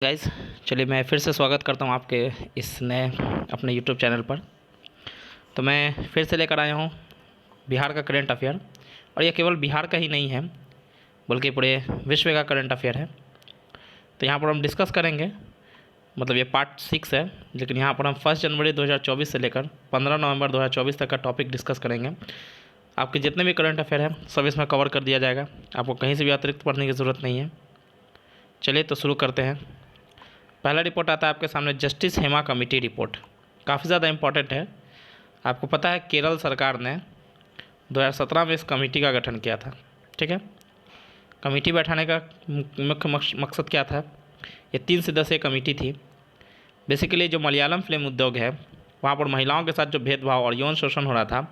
Guys, चलिए मैं फिर से स्वागत करता हूँ आपके इस नए अपने यूट्यूब चैनल पर। तो मैं फिर से लेकर आया हूँ बिहार का करंट अफेयर, और ये केवल बिहार का ही नहीं है बल्कि पूरे विश्व का करंट अफेयर है। तो यहाँ पर हम डिस्कस करेंगे, मतलब ये पार्ट 6 है, लेकिन यहाँ पर हम 1 जनवरी 2024 से लेकर 15 नवंबर 2024 तक का टॉपिक डिस्कस करेंगे। आपके जितने भी करंट अफेयर हैं सब इसमें कवर कर दिया जाएगा, आपको कहीं से भी अतिरिक्त पढ़ने की ज़रूरत नहीं है। चलिए तो शुरू करते हैं। पहला रिपोर्ट आता है आपके सामने, जस्टिस हेमा कमेटी रिपोर्ट। काफ़ी ज़्यादा इम्पॉर्टेंट है। आपको पता है केरल सरकार ने 2017 में इस कमेटी का गठन किया था। ठीक है, कमेटी बैठाने का मुख्य मकसद क्या था? ये 3 सदस्यीय कमेटी थी। बेसिकली जो मलयालम फिल्म उद्योग है वहाँ पर महिलाओं के साथ जो भेदभाव और यौन शोषण हो रहा था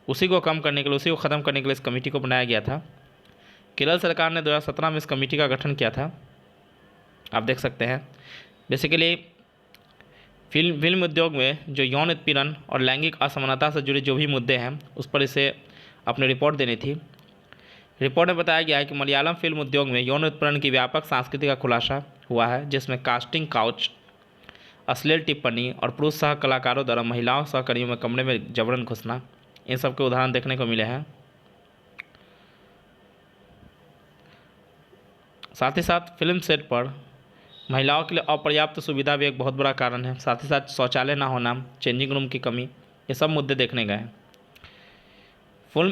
उसी को कम करने के लिए, उसी को ख़त्म करने के लिए इस कमेटी को बनाया गया था। केरल सरकार ने 2017 में इस कमेटी का गठन किया था, आप देख सकते हैं। बेसिकली फिल्म उद्योग में जो यौन उत्पीड़न और लैंगिक असमानता से जुड़े जो भी मुद्दे हैं उस पर इसे अपनी रिपोर्ट देनी थी। रिपोर्ट में बताया गया है कि मलयालम फिल्म उद्योग में यौन उत्पीड़न की व्यापक संस्कृति का खुलासा हुआ है, जिसमें कास्टिंग काउच, अश्लील टिप्पणी और पुरुष सह कलाकारों द्वारा महिलाओं सहकर्मियों में कमरे में जबरन घुसना, इन सब के उदाहरण देखने को मिले हैं। साथ ही साथ फिल्म सेट पर महिलाओं के लिए अपर्याप्त सुविधा भी एक बहुत बड़ा कारण है। साथ ही साथ शौचालय ना होना, चेंजिंग रूम की कमी, ये सब मुद्दे देखने गए।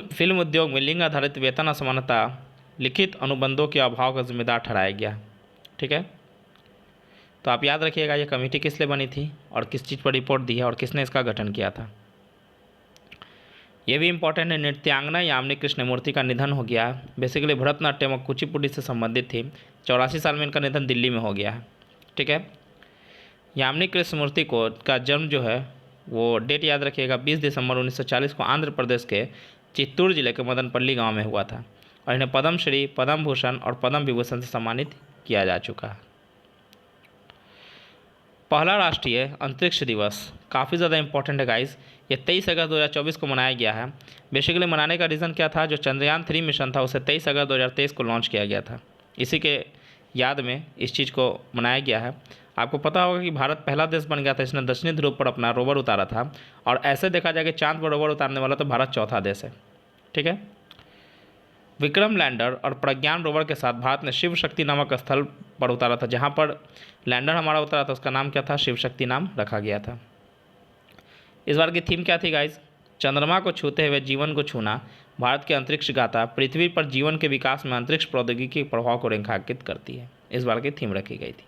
फिल्म उद्योग में लिंग आधारित वेतन असमानता लिखित अनुबंधों के अभाव का जिम्मेदार ठहराया गया। ठीक है, तो आप याद रखिएगा ये कमेटी किस लिए बनी थी और किस चीज़ पर रिपोर्ट दी है और किसने इसका गठन किया था। ये भी इम्पोर्टेंट है, नृत्यांगना यामिनी कृष्णमूर्ति का निधन हो गया। बेसिकली भरतनाट्यम और कुचिपुड़ी से संबंधित थी। 84 साल में इनका निधन दिल्ली में हो गया है। ठीक है, यामिनी कृष्णमूर्ति को का जन्म जो है वो डेट याद रखिएगा 20 दिसंबर 1940 को आंध्र प्रदेश के चित्तूर जिले के मदनपल्ली गांव में हुआ था, और इन्हें पद्मश्री, पद्म भूषण और पद्म विभूषण से सम्मानित किया जा चुका है। पहला राष्ट्रीय अंतरिक्ष दिवस काफ़ी ज़्यादा इंपॉर्टेंट है गाइस। ये 23 अगस्त 2024 को मनाया गया है। बेसिकली मनाने का रीज़न क्या था? जो चंद्रयान 3 मिशन था उसे 23 अगस्त 2023 को लॉन्च किया गया था। इसी के याद में इस चीज़ को मनाया गया है। आपको पता होगा कि भारत पहला देश बन गया था इसने दक्षिणी ध्रुव पर अपना रोवर उतारा था, और ऐसे देखा जाए कि चांद पर रोवर उतारने वाला तो भारत चौथा देश है। ठीक है, विक्रम लैंडर और प्रज्ञान रोवर के साथ भारत ने शिव शक्ति नामक स्थल पर उतारा था। जहाँ पर लैंडर हमारा उतारा था उसका नाम क्या था? शिव शक्ति नाम रखा गया था। इस बार की थीम क्या थी गाइज? चंद्रमा को छूते हुए जीवन को छूना, भारत की अंतरिक्ष गाथा पृथ्वी पर जीवन के विकास में अंतरिक्ष प्रौद्योगिकी के प्रभाव को रेखांकित करती है। इस बार की थीम रखी गई थी।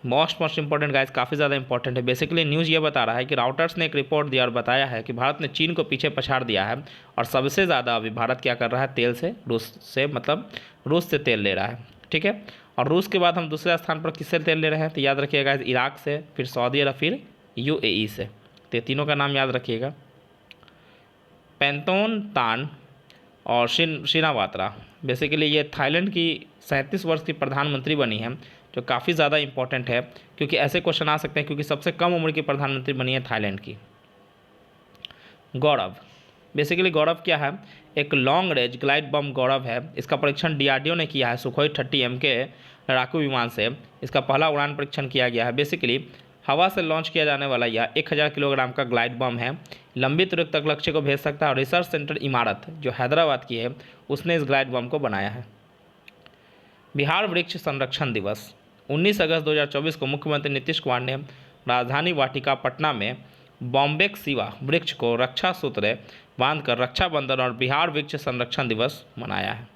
मोस्ट इंपॉर्टेंट गाइस, काफ़ी ज़्यादा इंपॉर्टेंट है। बेसिकली न्यूज़ ये बता रहा है कि राउटर्स ने एक रिपोर्ट दिया और बताया है कि भारत ने चीन को पीछे पछाड़ दिया है, और सबसे ज़्यादा अभी भारत क्या कर रहा है? तेल से, रूस से, मतलब रूस से तेल ले रहा है। ठीक है, और रूस के बाद हम दूसरे स्थान पर किससे तेल ले रहे हैं? तो याद रखिएगा, इराक से, फिर सऊदी अरब, फिर UAE से। तो तीनों का नाम याद रखिएगा, पैंतोन तान और शिनावात्रा। बेसिकली ये थाईलैंड की 37 वर्ष की प्रधानमंत्री बनी है, जो काफ़ी ज़्यादा इंपॉर्टेंट है क्योंकि ऐसे क्वेश्चन आ सकते हैं, क्योंकि सबसे कम उम्र की प्रधानमंत्री बनी है थाईलैंड की। गौरव, बेसिकली गौरव क्या है? एक लॉन्ग रेंज ग्लाइड बम गौरव है। इसका परीक्षण DRDO ने किया है सुखोई 30M के लड़ाकू विमान से। इसका पहला उड़ान परीक्षण किया गया है। बेसिकली हवा से लॉन्च किया जाने वाला यह 1000 किलोग्राम का ग्लाइड बम है। लंबी दूरी तक लक्ष्य को भेज सकता है, और रिसर्च सेंटर इमारत जो हैदराबाद की है उसने इस ग्लाइड बम को बनाया है। बिहार वृक्ष संरक्षण दिवस 19 अगस्त 2024 को मुख्यमंत्री नीतीश कुमार ने राजधानी वाटिका पटना में बॉम्बेक सिवा वृक्ष को रक्षा सूत्र बांधकर रक्षाबंधन और बिहार वृक्ष संरक्षण दिवस मनाया है।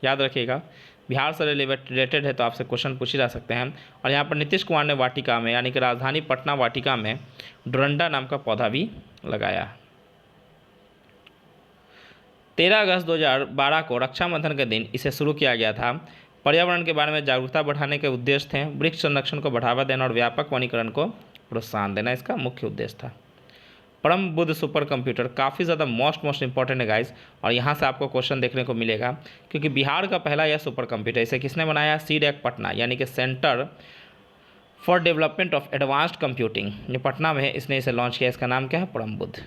याद रखिएगा, बिहार से रिलेटेड है तो आपसे क्वेश्चन पूछे जा सकते हैं। और यहाँ पर नीतीश कुमार ने वाटिका में, यानी कि राजधानी पटना वाटिका में डोरंडा नाम का पौधा भी लगाया है। 13 अगस्त 2012 को रक्षाबंधन के दिन इसे शुरू किया गया था। पर्यावरण के बारे में जागरूकता बढ़ाने के उद्देश्य थे। वृक्ष संरक्षण को बढ़ावा देना और व्यापक वनीकरण को प्रोत्साहन देना इसका मुख्य उद्देश्य था। परम बुद्ध सुपर कंप्यूटर काफ़ी ज़्यादा मोस्ट इंपॉर्टेंट है गाइस, और यहाँ से आपको क्वेश्चन देखने को मिलेगा, क्योंकि बिहार का पहला यह सुपर कंप्यूटर, इसे किसने बनाया? CDEC पटना, यानी कि centre for development of advanced computing, जो पटना में है, इसने इसे लॉन्च किया। इसका नाम क्या है? परम बुद्ध।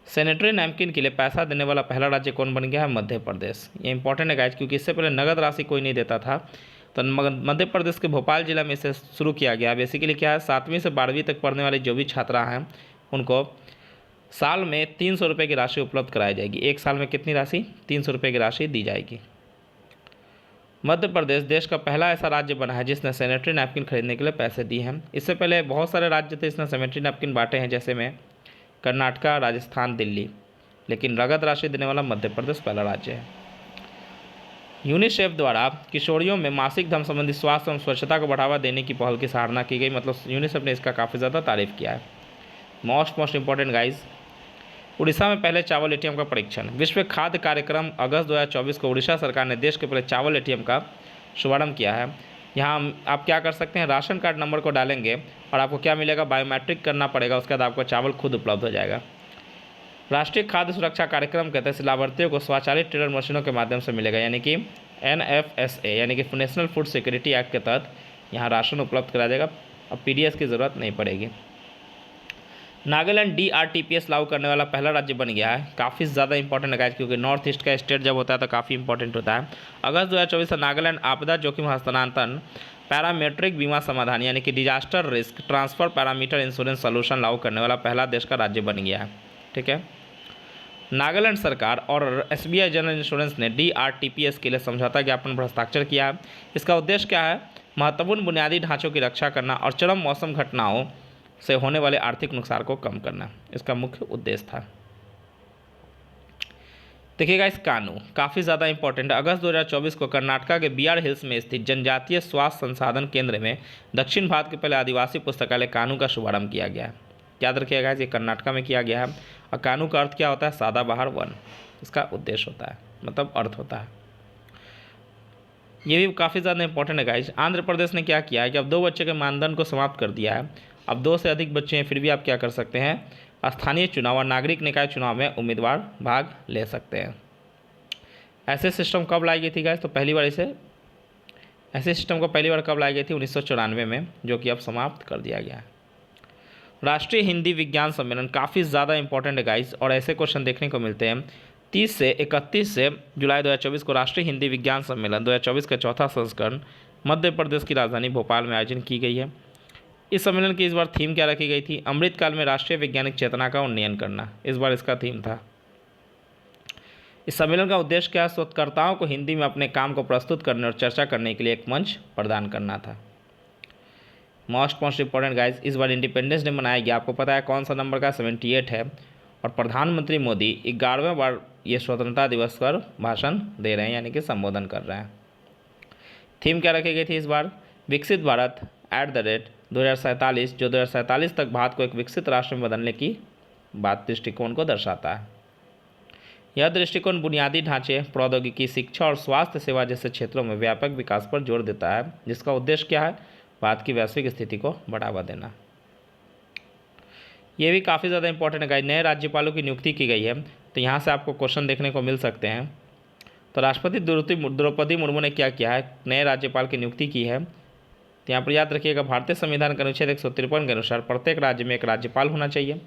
सैनिटरी नैपकिन के लिए पैसा देने वाला पहला राज्य कौन बन गया है? मध्य प्रदेश। ये इंपॉर्टेंट है गाइज, क्योंकि इससे पहले नगद राशि कोई नहीं देता था, तो मध्य प्रदेश के भोपाल जिला में इसे शुरू किया गया। बेसिकली क्या है, 7वीं से 12वीं तक पढ़ने वाले जो भी छात्रा हैं उनको साल में 300 रुपये की राशि उपलब्ध कराई जाएगी। एक साल में कितनी राशि? 300 रुपये की राशि दी जाएगी। मध्य प्रदेश देश का पहला ऐसा राज्य बना है जिसने सैनिटरी नैपकिन खरीदने के लिए पैसे दिए हैं। इससे पहले बहुत सारे राज्य थे इसने सैनिटरी नैपकिन बांटे हैं, जैसे में कर्नाटका, राजस्थान, दिल्ली, लेकिन नगद राशि देने वाला मध्य प्रदेश पहला राज्य है। यूनिसेफ द्वारा किशोरियों में मासिक धर्म संबंधी स्वास्थ्य एवं स्वच्छता को बढ़ावा देने की पहल की सराहना की गई। मतलब यूनिसेफ ने इसका काफ़ी ज़्यादा तारीफ किया है। मोस्ट इंपॉर्टेंट गाइज, उड़ीसा में पहले चावल एटीएम का परीक्षण। विश्व खाद्य कार्यक्रम अगस्त 2024 को उड़ीसा सरकार ने देश के पहले चावल एटीएम का शुभारंभ किया है। यहाँ आप क्या कर सकते हैं, राशन कार्ड नंबर को डालेंगे और आपको क्या मिलेगा, बायोमेट्रिक करना पड़ेगा, उसके बाद आपको चावल खुद उपलब्ध हो जाएगा। राष्ट्रीय खाद्य सुरक्षा कार्यक्रम के तहत लाभार्थियों को स्वचालित टेलर मशीनों के माध्यम से मिलेगा, यानी कि NFSA यानी कि नेशनल फूड सिक्योरिटी एक्ट के तहत यहाँ राशन उपलब्ध कराया जाएगा। अब PDS की ज़रूरत नहीं पड़ेगी। नागालैंड DRTPS लागू करने वाला पहला राज्य बन गया है। काफ़ी ज़्यादा इंपॉर्टेंट है क्योंकि नॉर्थ ईस्ट का स्टेट जब होता है तो काफ़ी इंपॉर्टेंट होता है। अगस्त 2024 से नागालैंड आपदा जोखिम हस्तांतरण पैरामेट्रिक बीमा समाधान यानी कि disaster risk transfer parameter insurance solution लागू करने वाला पहला देश का राज्य बन गया है। ठीक है, नागालैंड सरकार और SBI जनरल इंश्योरेंस ने DRTPS के लिए समझौता ज्ञापन पर हस्ताक्षर किया है। इसका उद्देश्य क्या है, महत्वपूर्ण बुनियादी ढांचों की रक्षा करना और चरम मौसम घटनाओं से होने वाले आर्थिक नुकसान को कम करना इसका मुख्य उद्देश्य था। देखिएगा, इस कानून काफ़ी ज़्यादा इंपॉर्टेंट है। अगस्त 2024 को कर्नाटका के BR हिल्स में स्थित जनजातीय स्वास्थ्य संसाधन केंद्र में दक्षिण भारत के पहले आदिवासी पुस्तकालय कानू का शुभारंभ किया गया है। याद रखिएगा, ये कर्नाटका में किया गया है। और कानू का अर्थ क्या होता है, सदाबहार वन इसका उद्देश्य होता है, मतलब अर्थ होता है। ये भी काफ़ी ज़्यादा इंपॉर्टेंट है गाइज। आंध्र प्रदेश ने क्या किया है कि अब 2 बच्चे के मानदंड को समाप्त कर दिया है। अब 2 से अधिक बच्चे हैं फिर भी आप क्या कर सकते हैं, स्थानीय चुनाव और नागरिक निकाय चुनाव में उम्मीदवार भाग ले सकते हैं। ऐसे सिस्टम कब लाई गई थी गाइज, तो पहली बार ऐसे सिस्टम को पहली बार कब लाई गई थी, 1994 में, जो कि अब समाप्त कर दिया गया है। राष्ट्रीय हिंदी विज्ञान सम्मेलन काफ़ी ज़्यादा इंपॉर्टेंट है गाइज, और ऐसे क्वेश्चन देखने को मिलते हैं। 30 से 31 से जुलाई 2024 को राष्ट्रीय हिंदी विज्ञान सम्मेलन 2024 का चौथा संस्करण मध्य प्रदेश की राजधानी भोपाल में आयोजन की गई है। इस सम्मेलन की इस बार थीम क्या रखी गई थी, अमृतकाल में राष्ट्रीय वैज्ञानिक चेतना का उन्नयन करना, इस बार इसका थीम था। इस सम्मेलन का उद्देश्य क्या है, शोधकर्ताओं को हिंदी में अपने काम को प्रस्तुत करने और चर्चा करने के लिए एक मंच प्रदान करना था। मोस्ट इंपॉर्टेंट गाइज, इस बार इंडिपेंडेंस डे मनाया गया। आपको पता है कौन सा नंबर का, 78 है। और प्रधानमंत्री मोदी 11वें बार ये स्वतंत्रता दिवस पर भाषण दे रहे हैं, यानी कि संबोधन कर रहे हैं। थीम क्या रखी गई थी इस बार, विकसित भारत @ 2047, जो 2047 तक भारत को एक विकसित राष्ट्र में बदलने की दृष्टिकोण को दर्शाता है। यह दृष्टिकोण बुनियादी ढांचे, प्रौद्योगिकी, शिक्षा और स्वास्थ्य सेवा जैसे क्षेत्रों में व्यापक विकास पर जोर देता है, जिसका उद्देश्य क्या है, भारत की वैश्विक स्थिति को बढ़ावा देना। ये भी काफ़ी ज़्यादा इंपॉर्टेंट है। नए राज्यपालों की नियुक्ति की गई है, तो यहाँ से आपको क्वेश्चन देखने को मिल सकते हैं। तो राष्ट्रपति द्रौपदी मुर्मू ने क्या किया है, नए राज्यपाल की नियुक्ति की है। तो यहाँ पर याद रखिएगा, भारतीय संविधान के अनुच्छेद 153 के अनुसार प्रत्येक राज्य में एक राज्यपाल होना चाहिए।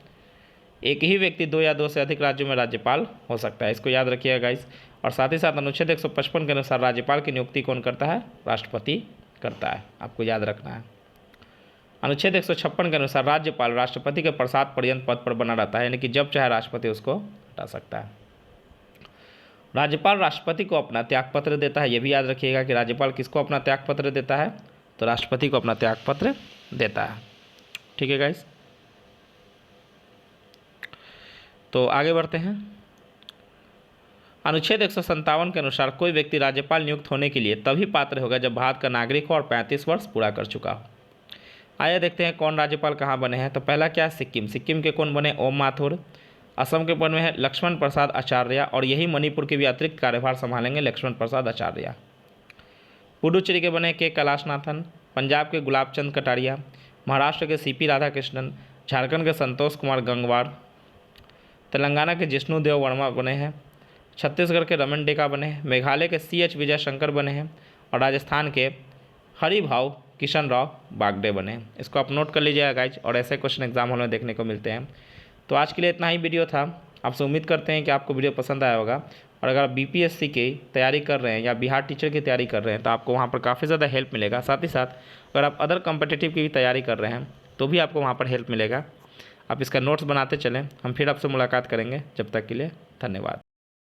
एक ही व्यक्ति 2 या 2 से अधिक राज्यों में राज्यपाल हो सकता है, इसको याद रखिएगा गाइस। और साथ ही साथ अनुच्छेद 155 के अनुसार राज्यपाल की नियुक्ति कौन करता है, राष्ट्रपति करता है, आपको याद रखना है। अनुच्छेद 156 के अनुसार राज्यपाल राष्ट्रपति के प्रसाद पर्यंत पद पर बना रहता है, यानी कि जब चाहे राष्ट्रपति उसको हटा सकता है। राज्यपाल राष्ट्रपति को अपना त्यागपत्र देता है, यह भी याद रखिएगा कि राज्यपाल किसको अपना त्यागपत्र देता है, तो राष्ट्रपति को अपना त्यागपत्र देता है। ठीक है गाइस, तो आगे बढ़ते हैं। अनुच्छेद 157 के अनुसार कोई व्यक्ति राज्यपाल नियुक्त होने के लिए तभी पात्र होगा जब भारत का नागरिक हो और 35 वर्ष पूरा कर चुका हो। आइए देखते हैं कौन राज्यपाल कहाँ बने हैं। तो पहला क्या है, सिक्किम के कौन बने, ओम माथुर। असम के बने हैं लक्ष्मण प्रसाद आचार्य, और यही मणिपुर के भी अतिरिक्त कार्यभार संभालेंगे लक्ष्मण प्रसाद आचार्य। पुडुचेरी के बने के कैलाशनाथन, पंजाब के गुलाब चंद कटारिया, महाराष्ट्र के CP राधाकृष्णन, झारखंड के संतोष कुमार गंगवार, तेलंगाना के जिष्णुदेव वर्मा बने हैं, छत्तीसगढ़ के रमन डेका बने हैं, मेघालय के CH विजय शंकर बने हैं, और राजस्थान के हरिभाव किशन राव बागडे बने हैं। इसको आप नोट कर लीजिएगा गाइज, और ऐसे क्वेश्चन एग्जाम हॉल में देखने को मिलते हैं। तो आज के लिए इतना ही वीडियो था। आपसे उम्मीद करते हैं कि आपको वीडियो पसंद आया होगा। और अगर आप बीपीएससी की तैयारी कर रहे हैं या बिहार टीचर की तैयारी कर रहे हैं तो आपको वहाँ पर काफ़ी ज़्यादा हेल्प मिलेगा। साथ ही साथ अगर आप अदर कॉम्पिटिटिव की भी तैयारी कर रहे हैं तो भी आपको वहाँ पर हेल्प मिलेगा। आप इसका नोट्स बनाते चलें। हम फिर आपसे मुलाकात करेंगे, जब तक के लिए धन्यवाद।